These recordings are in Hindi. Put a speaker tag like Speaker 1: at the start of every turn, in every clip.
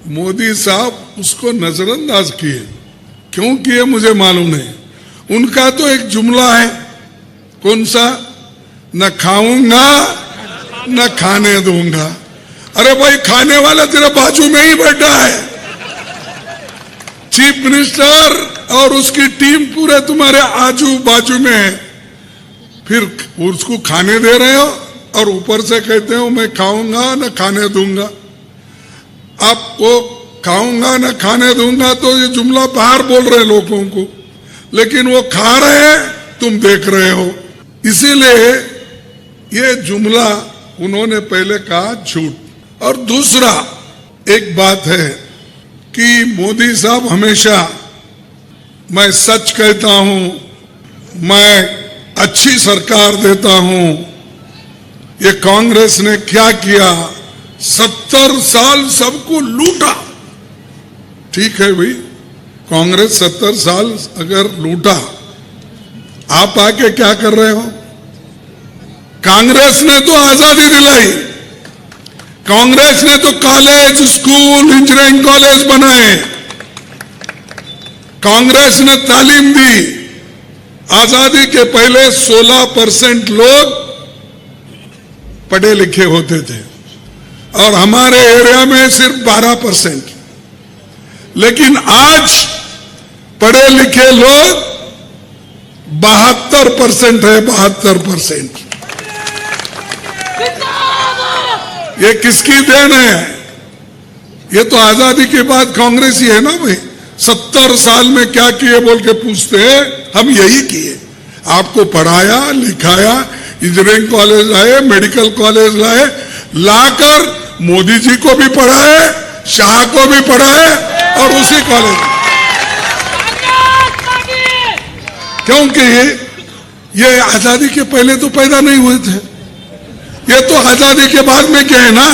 Speaker 1: मोदी साहब उसको नजरअंदाज किए। क्यों किए मुझे मालूम नहीं। उनका तो एक जुमला है, कौन सा? न खाऊंगा न खाने दूंगा। अरे भाई, खाने वाला तेरे बाजू में ही बैठा है। चीफ मिनिस्टर और उसकी टीम पूरे तुम्हारे आजू बाजू में है, फिर उसको खाने दे रहे हो और ऊपर से कहते हो मैं खाऊंगा न खाने दूंगा। आप वो खाऊंगा न खाने दूंगा तो ये जुमला बाहर बोल रहे लोगों को, लेकिन वो खा रहे हैं, तुम देख रहे हो। इसीलिए ये जुमला उन्होंने पहले कहा झूठ। और दूसरा एक बात है कि मोदी साहब हमेशा मैं सच कहता हूं, मैं अच्छी सरकार देता हूं। ये कांग्रेस ने क्या किया? 70 साल सबको लूटा। ठीक है भाई, कांग्रेस 70 साल अगर लूटा, आप आके क्या कर रहे हो? कांग्रेस ने तो आजादी दिलाई, कांग्रेस ने तो कॉलेज, स्कूल, इंजीनियरिंग कॉलेज बनाए, कांग्रेस ने तालीम दी। आजादी के पहले 16% लोग पढ़े लिखे होते थे और हमारे एरिया में सिर्फ 12%। लेकिन आज पढ़े लिखे लोग 72% है, 72%। ये किसकी देन है? ये तो आजादी के बाद कांग्रेस ही है ना भाई। 70 साल में क्या किए बोल के पूछते हैं, हम यही किए। आपको पढ़ाया लिखाया, इंजीनियरिंग कॉलेज लाए, मेडिकल कॉलेज लाए, लाकर मोदी जी को भी पढ़ाए, शाह को भी पढ़ाए और उसी कॉलेज। क्योंकि ये आजादी के पहले तो पैदा नहीं हुए थे, ये तो आजादी के बाद में क्या है ना।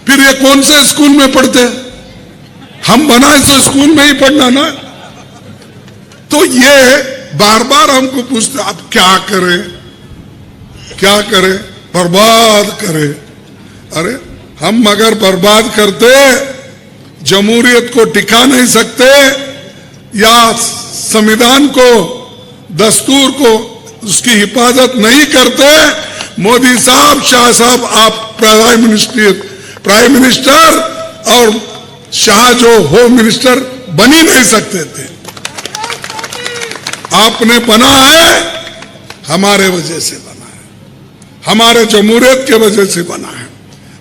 Speaker 1: फिर ये कौन से स्कूल में पढ़ते? हम बनाए तो स्कूल में ही पढ़ना ना। तो ये बार बार हमको पूछते अब क्या करें, क्या करें? बर्बाद करें। अरे हम अगर बर्बाद करते, जमहूरियत को टिका नहीं सकते, या संविधान को, दस्तूर को, उसकी हिफाजत नहीं करते, मोदी साहब, शाह साहब, आप प्राइम मिनिस्टर और शाह जो होम मिनिस्टर बन ही नहीं सकते थे। आपने बना है, हमारे वजह से बना है, हमारे जमहूरियत के वजह से बना है,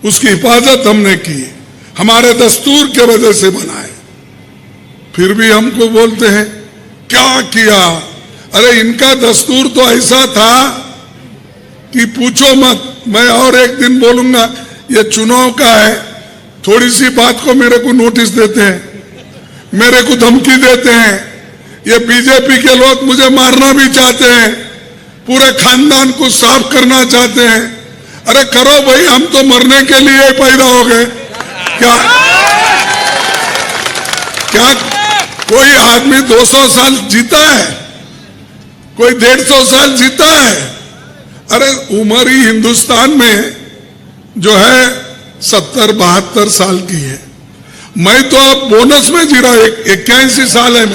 Speaker 1: उसकी हिफाजत हमने की, हमारे दस्तूर के वजह से बना है। फिर भी हमको बोलते हैं क्या किया? अरे इनका दस्तूर तो ऐसा था कि पूछो मत। मैं और एक दिन बोलूंगा, ये चुनाव का है, थोड़ी सी बात को मेरे को नोटिस देते हैं, मेरे को धमकी देते हैं। ये बीजेपी के लोग मुझे मारना भी चाहते हैं, पूरे खानदान को साफ करना चाहते हैं। अरे करो भाई, हम तो मरने के लिए पैदा हो गए। क्या कोई आदमी 200 साल जीता है? कोई 150 साल जीता है? अरे उम्र ही हिंदुस्तान में जो है 70-72 साल की है। मैं तो अब बोनस में जी रहा हूं, 81 साल है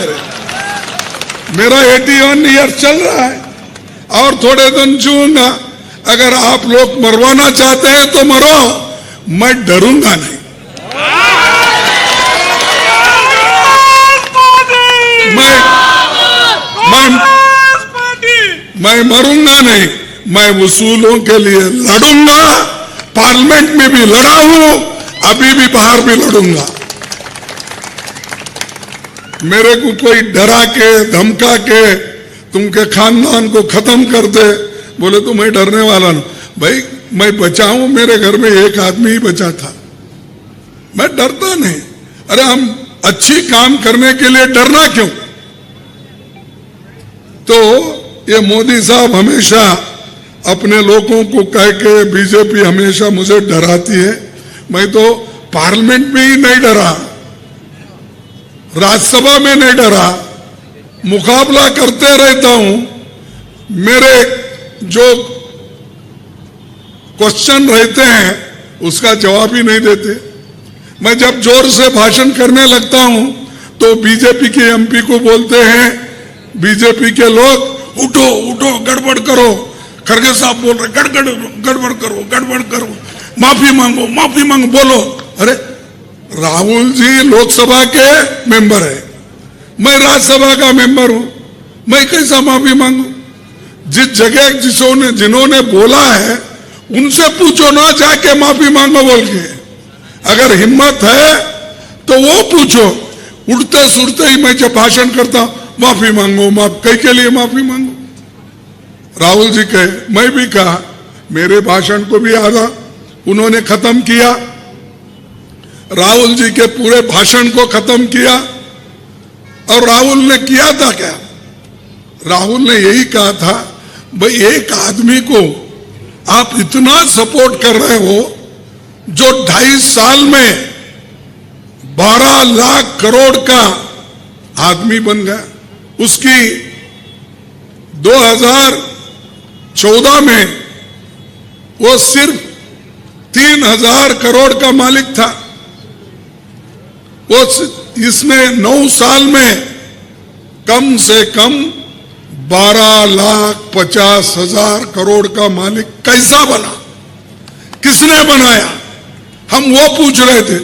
Speaker 1: मेरा 81 ईयर चल रहा है और थोड़े दिन जीऊंगा। अगर आप लोग मरवाना चाहते हैं तो मरो, मैं डरूंगा नहीं। मैं मरूंगा नहीं, मैं वसूलों के लिए लड़ूंगा। पार्लियामेंट में भी लड़ा हूं, अभी भी बाहर भी लड़ूंगा। मेरे को कोई डरा के धमका के तुमके खानदान को खत्म कर दे बोले तो मैं डरने वाला नहीं भाई। मैं बचा हूं, मेरे घर में एक आदमी ही बचा था, मैं डरता नहीं। अरे हम अच्छी काम करने के लिए डरना क्यों? तो ये मोदी साहब हमेशा अपने लोगों को कह के, बीजेपी हमेशा मुझे डराती है। मैं तो पार्लियामेंट में ही नहीं डरा, राज्यसभा में नहीं डरा, मुकाबला करते रहता हूं। मेरे जो क्वेश्चन रहते हैं उसका जवाब ही नहीं देते। मैं जब जोर से भाषण करने लगता हूं तो बीजेपी के एमपी को बोलते हैं बीजेपी के लोग, उठो उठो, गड़बड़ करो। खड़गे साहब बोल रहे गड़बड़ करो, गड़बड़ करो, माफी मांगो, माफी मांगो, बोलो। अरे राहुल जी लोकसभा के मेंबर है, मैं राज्यसभा का मेंबर हूं, मैं कैसा माफी मांगू? जिस जगह जिन्होंने बोला है उनसे पूछो ना, जाके माफी मांगो बोल के। अगर हिम्मत है तो वो पूछो। उड़ते सुड़ते ही मैं जब भाषण करता हूं, माफी मांगो, कई के लिए माफी मांगो? राहुल जी कहे, मैं भी कहा, मेरे भाषण को भी आधा उन्होंने खत्म किया, राहुल जी के पूरे भाषण को खत्म किया। और राहुल ने किया था क्या? राहुल ने यही कहा था, भाई एक आदमी को आप इतना सपोर्ट कर रहे हो जो 2.5 साल में 12 लाख करोड़ का आदमी बन गया। उसकी 2014 में वो सिर्फ 3,000 करोड़ का मालिक था। वो इसने 9 साल में कम से कम 12,50,000 करोड़ का मालिक कैसा बना? किसने बनाया? हम वो पूछ रहे थे।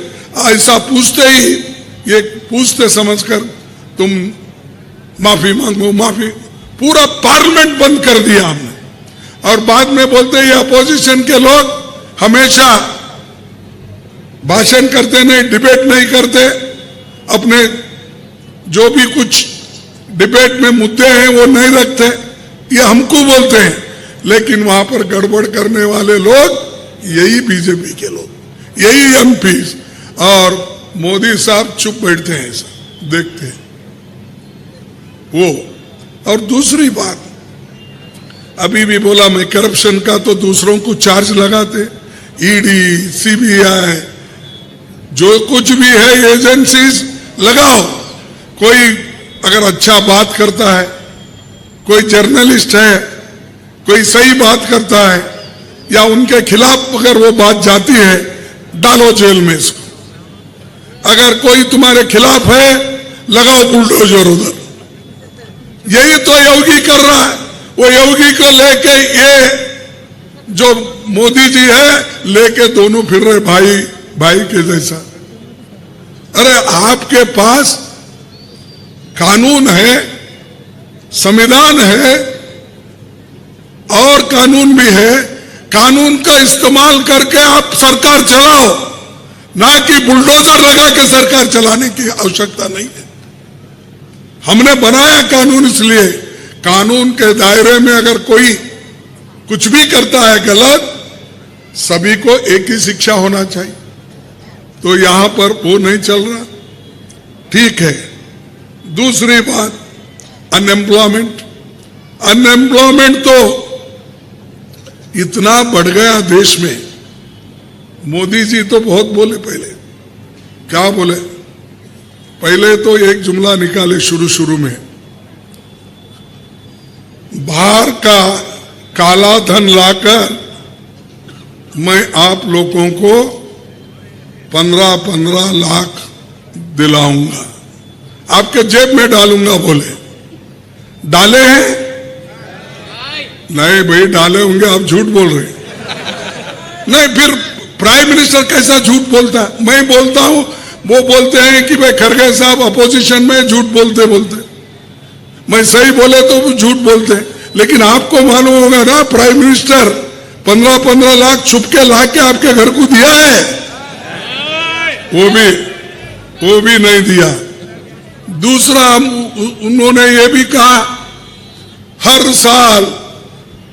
Speaker 1: ऐसा पूछते ही ये पूछते समझकर तुम माफी मांगो, माफी, पूरा पार्लियामेंट बंद कर दिया हमने। और बाद में बोलते ये अपोजिशन के लोग हमेशा भाषण करते नहीं, डिबेट नहीं करते, अपने जो भी कुछ डिबेट में मुद्दे हैं वो नहीं रखते, ये हमको बोलते हैं। लेकिन वहां पर गड़बड़ करने वाले लोग यही बीजेपी के लोग, यही एमपी। और मोदी साहब चुप बैठते हैं, ऐसा देखते हैं वो। और दूसरी बात, अभी भी बोला मैं करप्शन का तो दूसरों को चार्ज लगाते, ईडी, सीबीआई, जो कुछ भी है एजेंसीज लगाओ। कोई अगर अच्छा बात करता है, कोई जर्नलिस्ट है, कोई सही बात करता है, या उनके खिलाफ अगर वो बात जाती है, डालो जेल में इसको। अगर कोई तुम्हारे खिलाफ है, लगाओ बुलडोजर उधर। यही तो योगी कर रहा है। वो योगी को लेके ये जो मोदी जी है लेके दोनों फिर रहे भाई भाई के जैसा। अरे आपके पास कानून है, संविधान है और कानून भी है। कानून का इस्तेमाल करके आप सरकार चलाओ, ना कि बुलडोजर लगा के सरकार चलाने की आवश्यकता नहीं है। हमने बनाया कानून इसलिए, कानून के दायरे में अगर कोई कुछ भी करता है गलत, सभी को एक ही शिक्षा होना चाहिए। तो यहां पर वो नहीं चल रहा, ठीक है। दूसरी बात, अनएम्प्लॉयमेंट। अनएम्प्लॉयमेंट तो इतना बढ़ गया देश में। मोदी जी तो बहुत बोले पहले, क्या बोले? पहले तो एक जुमला निकाले शुरू में, बाहर का काला धन लाकर मैं आप लोगों को 15-15 लाख दिलाऊंगा, आपके जेब में डालूंगा। बोले डाले हैं? नहीं भाई, डाले होंगे, आप झूठ बोल रहे हैं। नहीं, फिर प्राइम मिनिस्टर कैसा झूठ बोलता है? मैं बोलता हूं, वो बोलते हैं कि भाई खड़गे साहब अपोजिशन में झूठ बोलते। मैं सही बोले तो झूठ बोलते। लेकिन आपको मालूम होगा ना, प्राइम मिनिस्टर 15-15 लाख छुप के ला के आपके घर को दिया है? वो भी नहीं दिया। दूसरा, उन्होंने ये भी कहा हर साल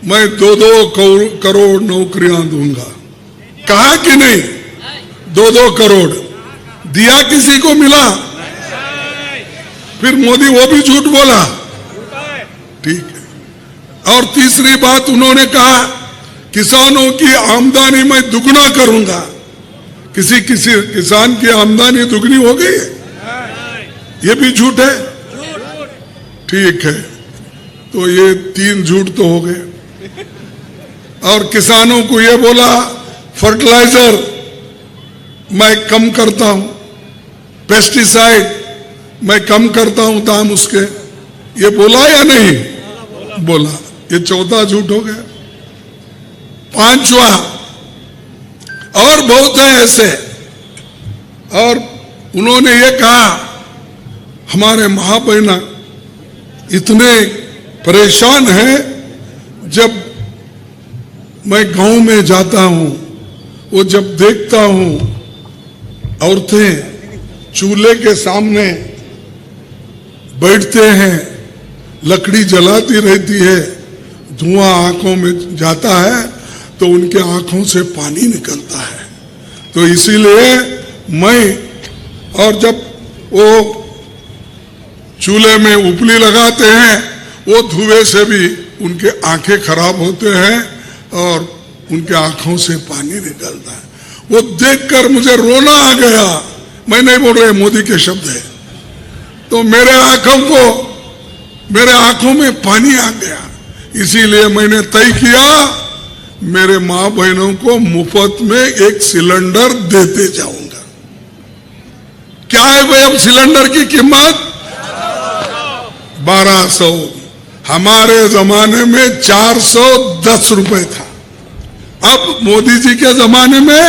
Speaker 1: मैं 2-2 करोड़ नौकरियां दूंगा। कहा कि नहीं? 2-2 करोड़ दिया, किसी को मिला? फिर मोदी वो भी झूठ बोला, ठीक है। और तीसरी बात उन्होंने कहा किसानों की आमदनी मैं दुगना करूंगा। किसी किसान की आमदनी दुगनी हो गई है? ये भी झूठ है, ठीक है। तो ये 3 झूठ तो हो गए। और किसानों को ये बोला फर्टिलाइजर मैं कम करता हूं, पेस्टिसाइड मैं कम करता हूं दाम उसके, ये बोला या नहीं बोला? ये चौथा झूठ हो गया। पांचवा, और बहुत है ऐसे, और उन्होंने ये कहा हमारे माँ बहना इतने परेशान हैं, जब मैं गांव में जाता हूं, वो जब देखता हूं औरतें चूल्हे के सामने बैठते हैं, लकड़ी जलाती रहती है, धुआं आंखों में जाता है तो उनके आंखों से पानी निकलता है। तो इसीलिए मैं, और जब वो चूल्हे में उपली लगाते हैं, वो धुएं से भी उनके आंखें खराब होते हैं और उनके आंखों से पानी निकलता है। वो देखकर मुझे रोना आ गया। मैं नहीं बोल रहा, मोदी के शब्द है। तो मेरे आंखों में पानी आ गया। इसीलिए मैंने तय किया मेरे मां बहनों को मुफ्त में एक सिलेंडर देते जाऊंगा। क्या है भाई अब सिलेंडर की कीमत? 1200। हमारे जमाने में 410 रुपए था। अब मोदी जी के जमाने में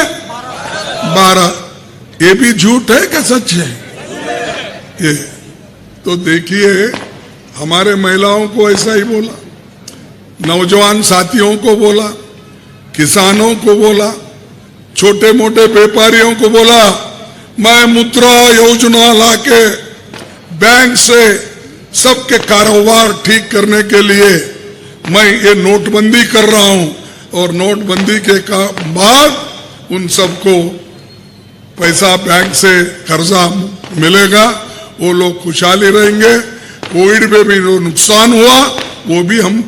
Speaker 1: 12। ये भी झूठ है क्या सच है? ये तो देखिए, हमारे महिलाओं को ऐसा ही बोला, नौजवान साथियों को बोला, किसानों को बोला, छोटे मोटे व्यापारियों को बोला, मैं मुद्रा योजना लाके बैंक से सबके कारोबार ठीक करने के लिए मैं ये नोटबंदी कर रहा हूं, और नोटबंदी के बाद उन सबको पैसा बैंक से कर्जा मिलेगा, वो लोग खुशहाली रहेंगे। कोविड में भी जो नुकसान हुआ वो भी हम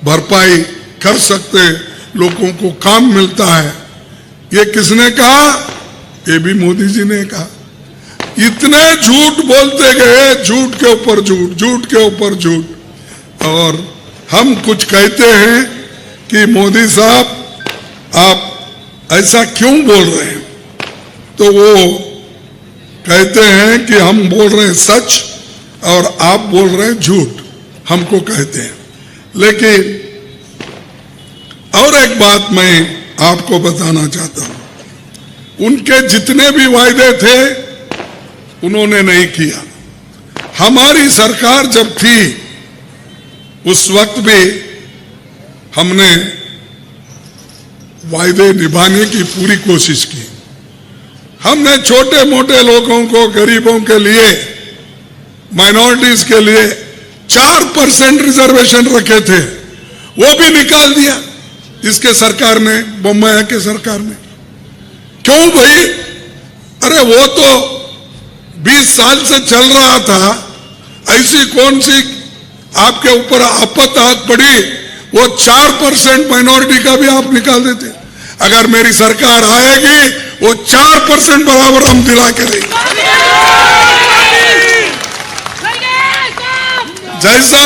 Speaker 1: भरपाई कर सकते, लोगों को काम मिलता है। ये किसने कहा? ये भी मोदी जी ने कहा। इतने झूठ बोलते गए, झूठ के ऊपर झूठ, झूठ के ऊपर झूठ। और हम कुछ कहते हैं कि मोदी साहब आप ऐसा क्यों बोल रहे हैं, तो वो कहते हैं कि हम बोल रहे हैं सच और आप बोल रहे हैं झूठ, हमको कहते हैं। लेकिन और एक बात मैं आपको बताना चाहता हूं, उनके जितने भी वायदे थे उन्होंने नहीं किया। हमारी सरकार जब थी उस वक्त भी हमने वायदे निभाने की पूरी कोशिश की। हमने छोटे मोटे लोगों को, गरीबों के लिए, माइनॉरिटीज के लिए 4% रिजर्वेशन रखे थे, वो भी निकाल दिया इसके सरकार ने, बोम्मैया के सरकार ने। क्यों भाई? अरे वो तो 20 साल से चल रहा था, ऐसी कौन सी आपके ऊपर आफत आ पड़ी? वो 4% माइनॉरिटी का भी आप निकाल देते। अगर मेरी सरकार आएगी वो 4% बराबर हम दिला के देंगे। जैसा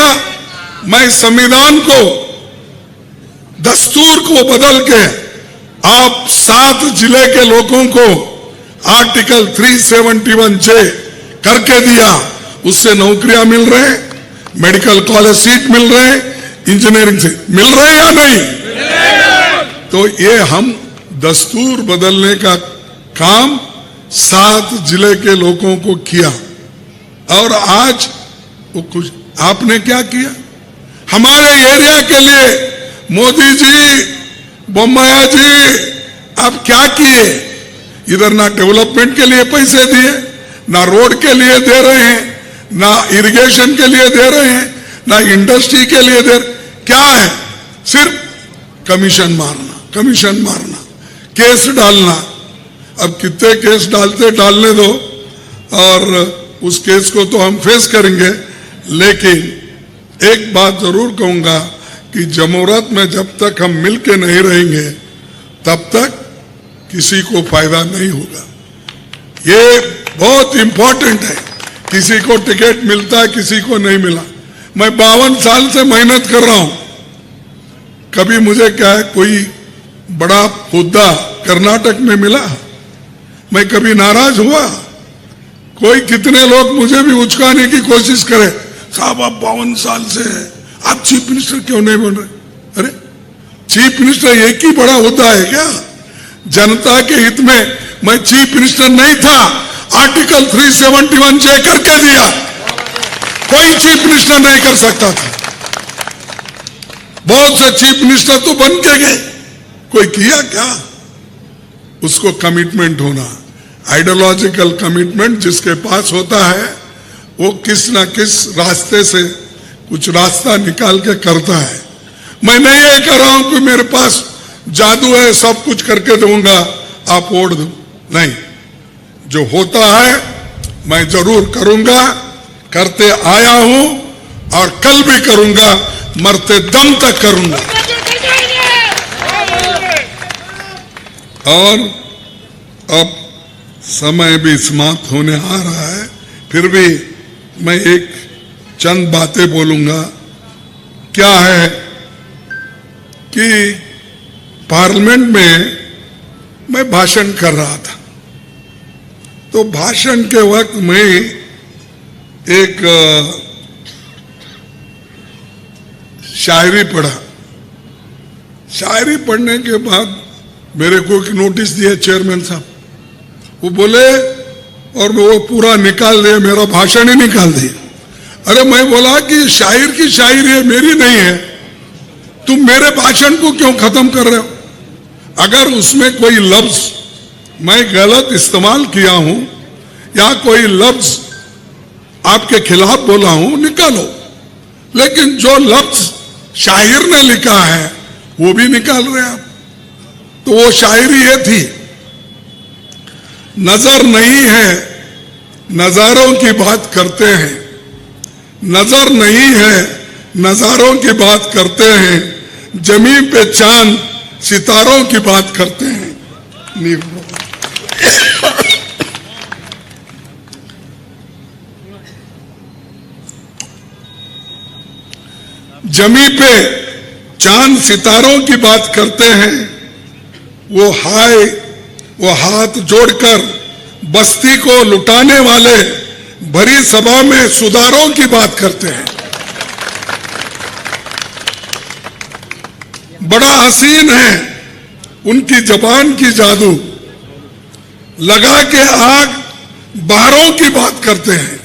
Speaker 1: मैं संविधान को, दस्तूर को बदल के आप 7 जिले के लोगों को आर्टिकल 371(j) करके दिया, उससे नौकरियां मिल रहे, मेडिकल कॉलेज सीट मिल रहे, इंजीनियरिंग से मिल रहे या नहीं? तो ये हम दस्तूर बदलने का काम 7 जिले के लोगों को किया। और आज वो कुछ आपने क्या किया हमारे एरिया के लिए? मोदी जी, बोम्मैया जी, आप क्या किए? इधर ना डेवलपमेंट के लिए पैसे दिए, ना रोड के लिए दे रहे हैं, ना इरिगेशन के लिए दे रहे हैं, ना इंडस्ट्री के लिए दे रहे। क्या है? सिर्फ कमीशन मारना, कमीशन मारना, केस डालना। अब कितने केस डालने दो, और उस केस को तो हम फेस करेंगे। लेकिन एक बात जरूर कहूंगा कि जमहूरियत में जब तक हम मिलके नहीं रहेंगे तब तक किसी को फायदा नहीं होगा। ये बहुत इंपॉर्टेंट है। किसी को टिकट मिलता है, किसी को नहीं मिला। मैं 52 साल से मेहनत कर रहा हूं, कभी मुझे क्या है कोई बड़ा हुद्दा कर्नाटक में मिला? मैं कभी नाराज हुआ? कोई कितने लोग मुझे भी उचकाने की कोशिश करे, साहब आप 52 साल से हैं, आप चीफ मिनिस्टर क्यों नहीं बन रहे? अरे चीफ मिनिस्टर एक ही बड़ा होता है क्या? जनता के हित में मैं चीफ मिनिस्टर नहीं था, आर्टिकल 371 जे करके दिया, कोई चीफ मिनिस्टर नहीं कर सकता था। बहुत से चीफ मिनिस्टर तो बन के गए, कोई किया क्या? उसको कमिटमेंट होना, आइडियोलॉजिकल कमिटमेंट जिसके पास होता है वो किस ना किस रास्ते से कुछ रास्ता निकाल के करता है। मैं नहीं ये कह रहा हूं कि मेरे पास जादू है, सब कुछ करके दूंगा, आप वोट दो, नहीं। जो होता है मैं जरूर करूंगा, करते आया हूं और कल भी करूंगा, मरते दम तक करूंगा। और अब समय भी समाप्त होने आ रहा है, फिर भी मैं एक चंद बातें बोलूंगा। क्या है कि पार्लियामेंट में मैं भाषण कर रहा था, तो भाषण के वक्त मैं एक शायरी पढ़ा। शायरी पढ़ने के बाद मेरे को एक नोटिस दिया चेयरमैन साहब, वो बोले, और वो पूरा निकाल दिया, मेरा भाषण ही निकाल दिया। अरे मैं बोला कि शायर की शायरी है, मेरी नहीं है, तुम मेरे भाषण को क्यों खत्म कर रहे हो? अगर उसमें कोई लफ्ज मैं गलत इस्तेमाल किया हूं या कोई लफ्ज आपके खिलाफ बोला हूं, निकालो, लेकिन जो लफ्ज शायर ने लिखा है वो भी निकाल रहे आप। तो वो शायरी ये थी, नजर नहीं है नजारों की बात करते हैं, नजर नहीं है नजारों की बात करते हैं, जमीन पे चांद सितारों की बात करते हैं। जमीन पे चांद सितारों की बात करते हैं, वो हाथ जोड़कर बस्ती को लुटाने वाले भरी सभा में सुधारों की बात करते हैं। बड़ा हसीन है उनकी जबान की जादू, लगा के आग बाहरों की बात करते हैं।